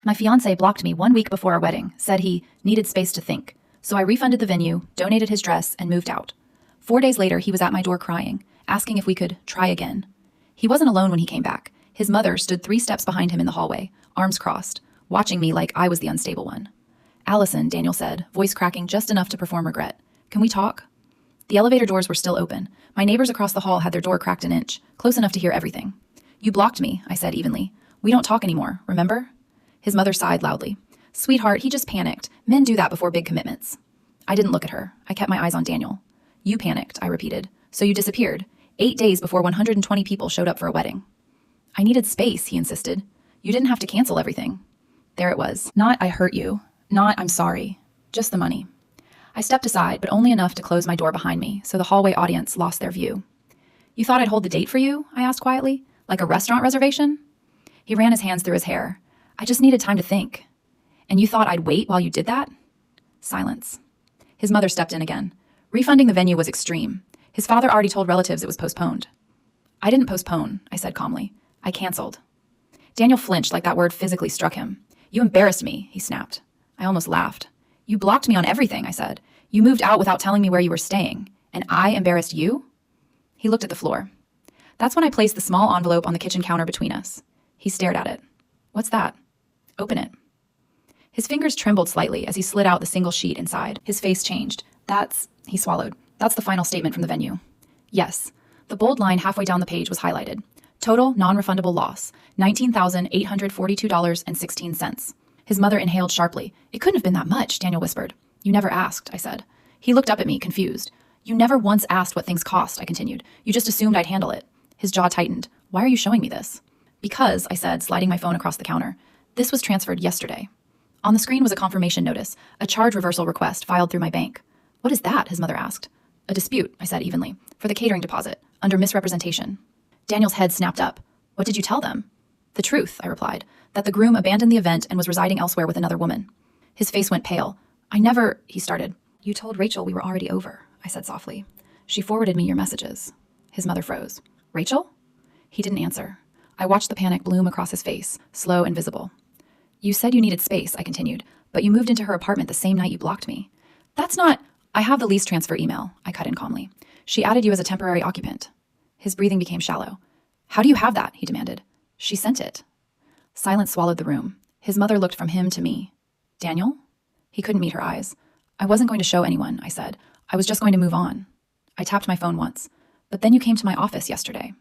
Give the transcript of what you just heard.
My fiancé blocked me 1 week before our wedding, said he needed space to think. So I refunded the venue, donated his dress, and moved out. 4 days later, he was at my door crying, asking if we could try again. He wasn't alone when he came back. His mother stood 3 steps behind him in the hallway, arms crossed, watching me like I was the unstable one. Allison, Daniel said, voice cracking just enough to perform regret. Can we talk? The elevator doors were still open. My neighbors across the hall had their door cracked an inch, close enough to hear everything. You blocked me, I said evenly. We don't talk anymore, remember? His mother sighed loudly. Sweetheart, he just panicked. Men do that before big commitments. I didn't look at her. I kept my eyes on Daniel. You panicked, I repeated. So you disappeared. 8 days before 120 people showed up for a wedding. I needed space, he insisted. You didn't have to cancel everything. There it was. Not I hurt you. Not I'm sorry. Just the money. I stepped aside, but only enough to close my door behind me, so the hallway audience lost their view. You thought I'd hold the date for you? I asked quietly. Like a restaurant reservation? He ran his hands through his hair. I just needed time to think. And you thought I'd wait while you did that? Silence. His mother stepped in again. Refunding the venue was extreme. His father already told relatives it was postponed. I didn't postpone, I said calmly. I canceled. Daniel flinched like that word physically struck him. You embarrassed me, he snapped. I almost laughed. You blocked me on everything, I said. You moved out without telling me where you were staying. And I embarrassed you? He looked at the floor. That's when I placed the small envelope on the kitchen counter between us. He stared at it. What's that? Open it. His fingers trembled slightly as he slid out the single sheet inside. His face changed. He swallowed. That's the final statement from the venue. Yes. The bold line halfway down the page was highlighted. Total non-refundable loss, $19,842.16. His mother inhaled sharply. It couldn't have been that much, Daniel whispered. You never asked, I said. He looked up at me, confused. You never once asked what things cost, I continued. You just assumed I'd handle it. His jaw tightened. Why are you showing me this? Because, I said, sliding my phone across the counter. This was transferred yesterday. On the screen was a confirmation notice, a charge reversal request filed through my bank. What is that? His mother asked. A dispute, I said evenly, for the catering deposit, under misrepresentation. Daniel's head snapped up. What did you tell them? The truth, I replied, that the groom abandoned the event and was residing elsewhere with another woman. His face went pale. He started. You told Rachel we were already over, I said softly. She forwarded me your messages. His mother froze. Rachel? He didn't answer. I watched the panic bloom across his face, slow and visible. You said you needed space, I continued, but you moved into her apartment the same night you blocked me. That's not... I have the lease transfer email, I cut in calmly. She added you as a temporary occupant. His breathing became shallow. How do you have that? He demanded. She sent it. Silence swallowed the room. His mother looked from him to me. Daniel? He couldn't meet her eyes. I wasn't going to show anyone, I said. I was just going to move on. I tapped my phone once. But then you came to my office yesterday.